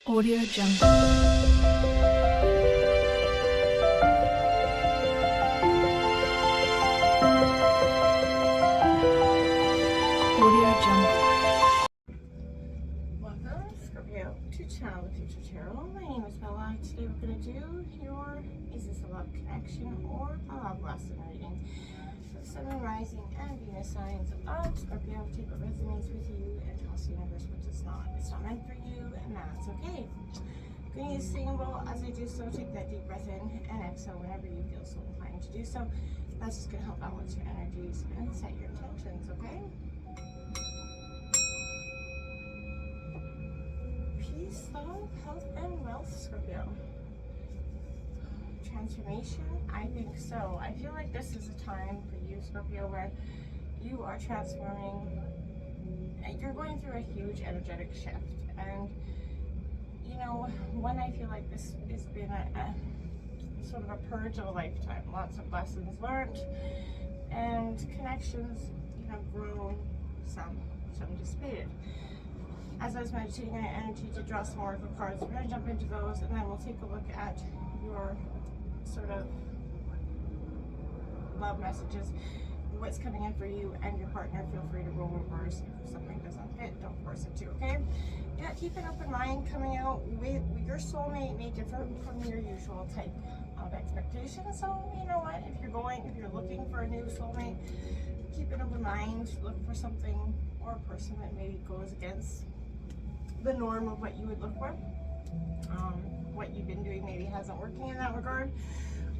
Audio Jungle. Audio Jungle. Welcome, Scorpio, to Channel the Future Tarot. My name is Bella. Today we're going to do your Is This a Love Connection or a Love Lesson reading for Sun, Rising, and Venus signs of Scorpio. Take what resonates with you and toss the universe what does not. It's not meant for you, and that's okay. I'm going to use singing bowl. As I do so, take that deep breath in and exhale whenever you feel so inclined to do so. That's just going to help balance your energies and set your intentions, okay? Peace, love, health, and wealth, Scorpio. Transformation? I think so. I feel like this is a time for you, Scorpio, where you are transforming. You're going through a huge energetic shift. And, you know, one, I feel like this has been a sort of a purge of a lifetime. Lots of lessons learned and connections, grown, some dissipated. As I was meditating on energy to draw some oracle cards, we're going to jump into those and then we'll take a look at your sort of love messages, what's coming in for you and your partner. Feel free to roll reverse if something doesn't fit, don't force it to, okay? Yeah, keep an open mind. Coming out with your soulmate may differ from your usual type of expectation. So, you know what, if you're looking for a new soulmate, keep an open mind, look for something or a person that maybe goes against the norm of what you would look for. What you've been doing maybe hasn't working in that regard.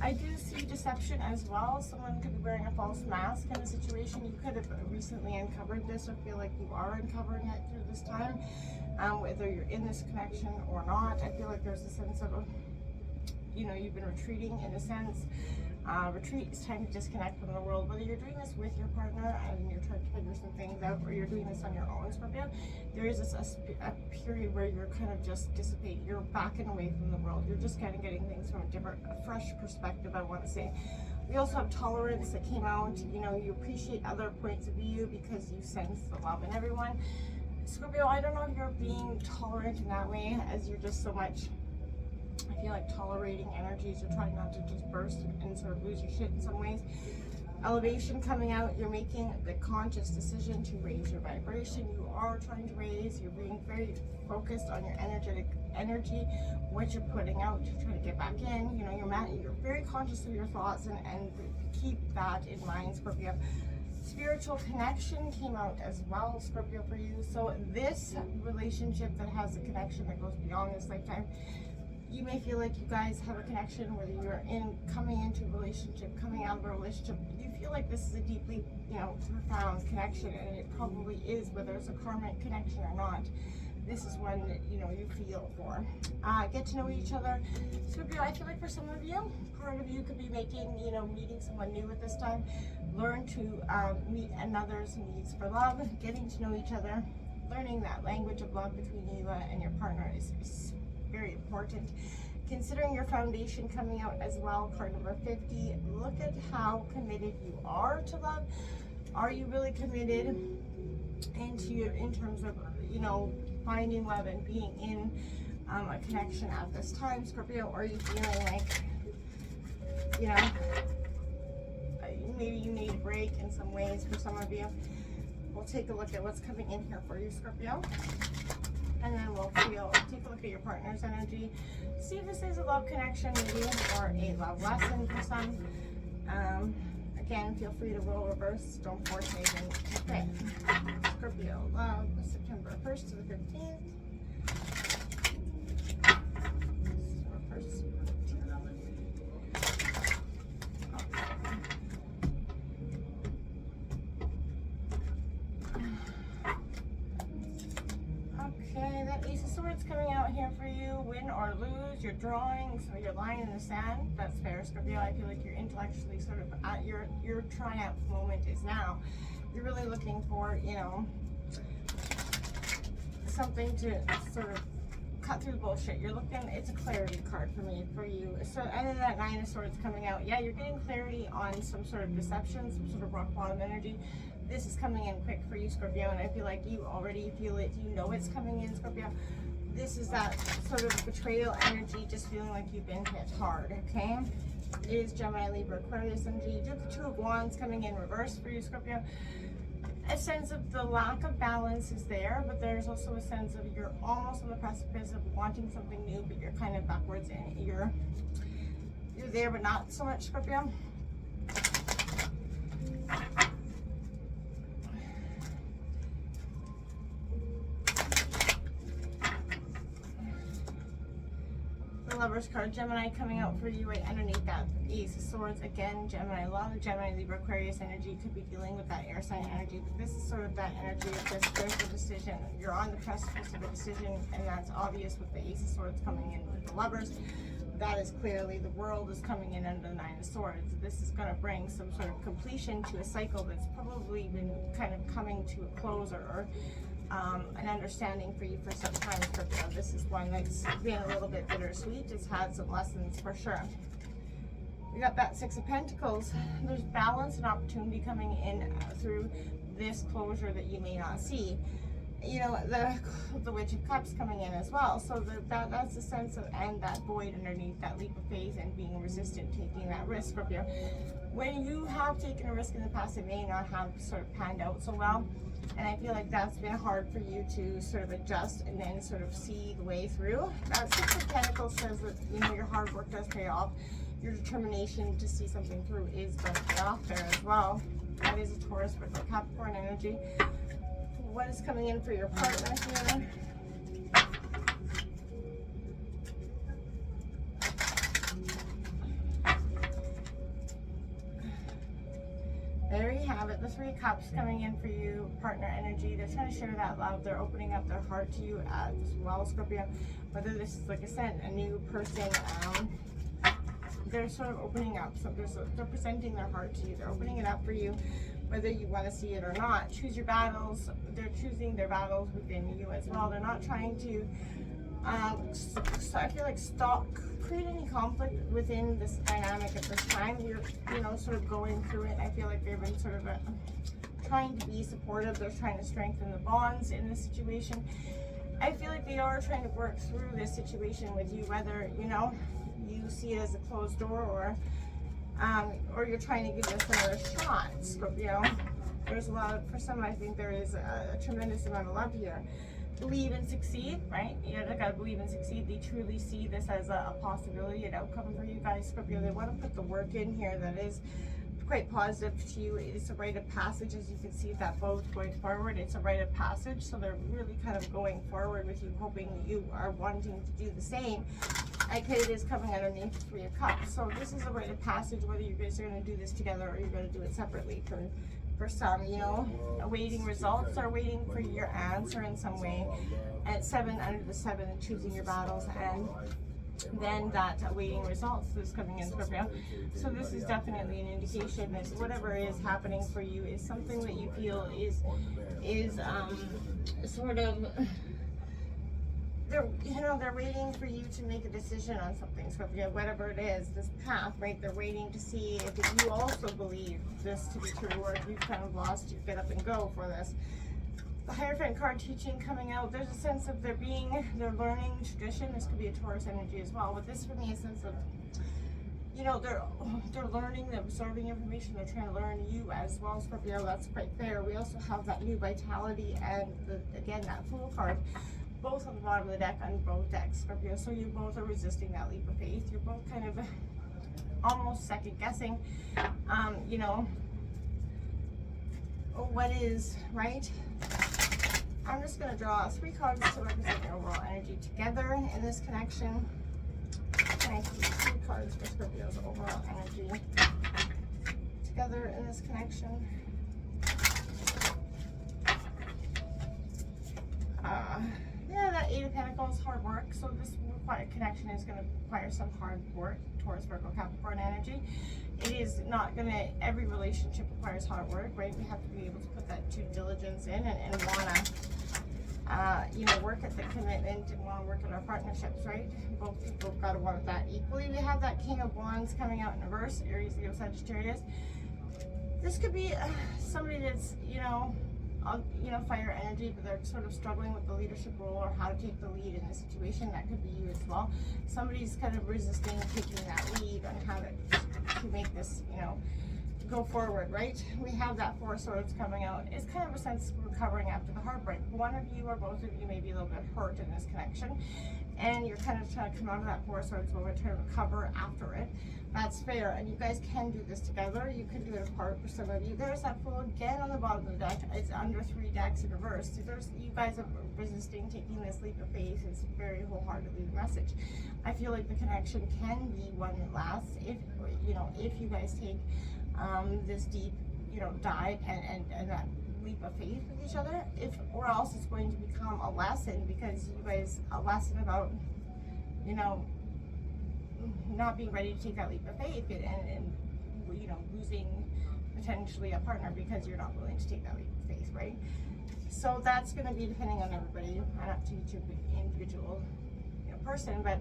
I do see deception as well. Someone could be wearing a false mask in a situation. You could have recently uncovered this or feel like you are uncovering it through this time. Whether you're in this connection or not, I feel like there's a sense of, you've been retreating in a sense. Retreat is time to disconnect from the world. Whether you're doing this with your partner and you're trying to figure some things out, or you're doing this on your own, Scorpio, there is a period where you're kind of just dissipate. You're backing away from the world. You're just kind of getting things from a fresh perspective, I want to say. We also have tolerance that came out. You appreciate other points of view because you sense the love in everyone. Scorpio, I don't know if you're being tolerant in that way, as you're just so much, I feel like, tolerating energies. You're trying not to just burst and sort of lose your shit in some ways. Elevation coming out. You're making the conscious decision to raise your vibration. You are trying to raise. You're being very focused on your energy, what you're putting out to try to get back in. You're very conscious of your thoughts and keep that in mind, Scorpio. Spiritual connection came out as well, Scorpio, for you. So this relationship that has a connection that goes beyond this lifetime, you may feel like you guys have a connection, whether you're coming into a relationship, coming out of a relationship. You feel like this is a deeply, profound connection, and it probably is, whether it's a karmic connection or not. This is one that, you feel for. Get to know each other. Scorpio, I feel like for some of you, part of you could be meeting someone new at this time. Learn to meet another's needs for love, getting to know each other, learning that language of love between you and your partner is very important. Considering your foundation coming out as well, card number 50, look at how committed you are to love. Are you really committed in terms of, finding love and being in a connection at this time, Scorpio? Or are you feeling like, maybe you need a break in some ways for some of you? We'll take a look at what's coming in here for you, Scorpio. And then we'll take a look at your partner's energy. See if this is a love connection maybe, or a love lesson for some. Again, feel free to roll reverse. Don't force anything. Okay. Scorpio, love, September 1st to the 15th. Okay, that Ace of Swords coming out here for you. Win or lose, you're drawing, so you're lying in the sand. That's fair, Scorpio. I feel like you're intellectually sort of at your triumph moment is now. You're really looking for, something to sort of cut through the bullshit. You're looking, it's a clarity card for you. So, and then that Nine of Swords coming out. Yeah, you're getting clarity on some sort of deception, some sort of rock bottom energy. This is coming in quick for you, Scorpio, and I feel like you already feel it. You know it's coming in, Scorpio. this is that sort of betrayal energy, just feeling like you've been hit hard, okay? It is Gemini, Libra, Aquarius energy. You do have the Two of Wands coming in reverse for you, Scorpio. A sense of the lack of balance is there, but there's also a sense of you're almost on the precipice of wanting something new, but you're kind of backwards and you're there, but not so much, Scorpio. Lover's card, Gemini coming out for you right underneath that Ace of Swords. Again, Gemini, a lot of Gemini, Libra, Aquarius energy could be dealing with that air sign energy, but this is sort of that energy of this critical decision. You're on the precipice of a decision, and that's obvious with the Ace of Swords coming in with the Lovers. That is clearly the World is coming in under the Nine of Swords. This is going to bring some sort of completion to a cycle that's probably been kind of coming to a close, or an understanding for you for some time, Scorpio. This is one that's been a little bit bittersweet. It's had some lessons for sure. We got that Six of Pentacles. There's balance and opportunity coming in through this closure that you may not see. You know, the Witch of Cups coming in as well. So that's the sense of, and that void underneath, that leap of faith and being resistant, taking that risk, Scorpio. When you have taken a risk in the past, it may not have sort of panned out so well. And I feel like that's been hard for you to sort of adjust and then sort of see the way through. That Six of Pentacles says that, you know, your hard work does pay off. Your determination to see something through is going to pay off there as well. That is a Taurus, Virgo, Capricorn energy. What is coming in for your partner here? There you have it, the Three of Cups coming in for you, partner energy. They're trying to share that love. They're opening up their heart to you as well, Scorpio. Whether this is, like I said, a new person, they're sort of opening up. So they're presenting their heart to you. They're opening it up for you, whether you want to see it or not. Choose your battles. They're choosing their battles within you as well. They're not trying to, so I feel like, create any conflict within this dynamic at this time. You're, you know, sort of going through it. I feel like they've been sort of trying to be supportive. They're trying to strengthen the bonds in this situation. I feel like they are trying to work through this situation with you, whether, you know, you see it as a closed door, or you're trying to give this another shot, Scorpio. There's a lot of, for some, I think there is a tremendous amount of love here. Believe and succeed, right? You gotta believe and succeed. They truly see this as a possibility, an outcome for you guys, Scorpio. They want to put the work in here that is quite positive to you. It's a rite of passage, as you can see, that boat going forward. It's a rite of passage, so they're really kind of going forward with you, hoping you are wanting to do the same. Okay, it is coming underneath the Three of Cups. So this is a rite of passage, whether you guys are going to do this together or you're going to do it separately. For some, you know, awaiting results or waiting for your answer in some way. At 7, under the 7, choosing your battles, and then that awaiting results is coming in, Scorpio. So this is definitely an indication that whatever is happening for you is something that you feel is sort of, they're waiting for you to make a decision on something. So whatever it is, this path, right? They're waiting to see if you also believe this to be true, or if you've kind of lost your get up and go for this. The Hierophant card teaching coming out. There's a sense of they're learning tradition. This could be a Taurus energy as well. But this for me is a sense of, you know, they're learning, they're absorbing information, they're trying to learn you as well, Scorpio. That's quite fair. We also have that new vitality and again that Fool card, both on the bottom of the deck on both decks, Scorpio. So you both are resisting that leap of faith. You're both kind of almost second guessing, you know, what is right. I'm just going to draw 3 cards to represent your overall energy together in this connection. And I see 3 cards for Scorpio's overall energy together in this connection. Yeah, that 8 of Pentacles, hard work. So this connection is going to require some hard work. Taurus, Virgo, Capricorn energy. It is not going to, every relationship requires hard work, right? We have to be able to put that due diligence in and want to, you know, work at the commitment and want to work in our partnerships, right? Both people got to want that equally. We have that King of Wands coming out in reverse, Aries, Leo, Sagittarius. This could be somebody that's, you know, fire energy, but they're sort of struggling with the leadership role or how to take the lead in the situation. That could be you as well. Somebody's kind of resisting taking that lead on how to make this, go forward, right? We have that Four of Swords coming out. It's kind of a sense of recovering after the heartbreak. One of you or both of you may be a little bit hurt in this connection, and you're kind of trying to come out of that Four of Swords moment to recover after it. That's fair, and you guys can do this together. You can do it apart for some of you. There's that Fool again on the bottom of the deck. It's under 3 decks in reverse. So you guys are resisting taking this leap of faith. It's very wholeheartedly the message. I feel like the connection can be one that lasts if you guys take this deep, dive and that leap of faith with each other. Or else it's going to become a lesson, because you guys, a lesson about, not being ready to take that leap of faith and losing potentially a partner because you're not willing to take that leap of faith, right? So that's going to be depending on everybody and up to each individual person. But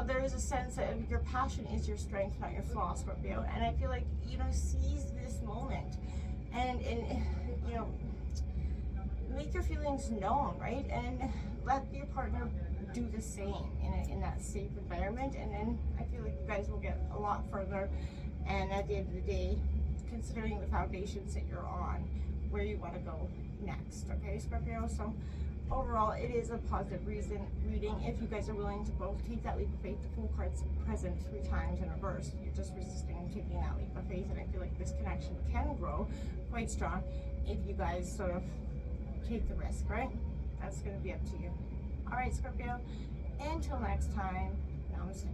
there is a sense of your passion is your strength, not your flaw, Scorpio. And I feel like seize this moment and make your feelings known, right? And let your partner do the same in that safe environment, and then I feel like you guys will get a lot further. And at the end of the day, considering the foundations that you're on, where you want to go next, okay, Scorpio? So overall, it is a positive reading if you guys are willing to both take that leap of faith. The Fool card's present 3 times in reverse. You're just resisting taking that leap of faith, and I feel like this connection can grow quite strong if you guys sort of take the risk, right? That's going to be up to you. All right, Scorpio, until next time, namaste.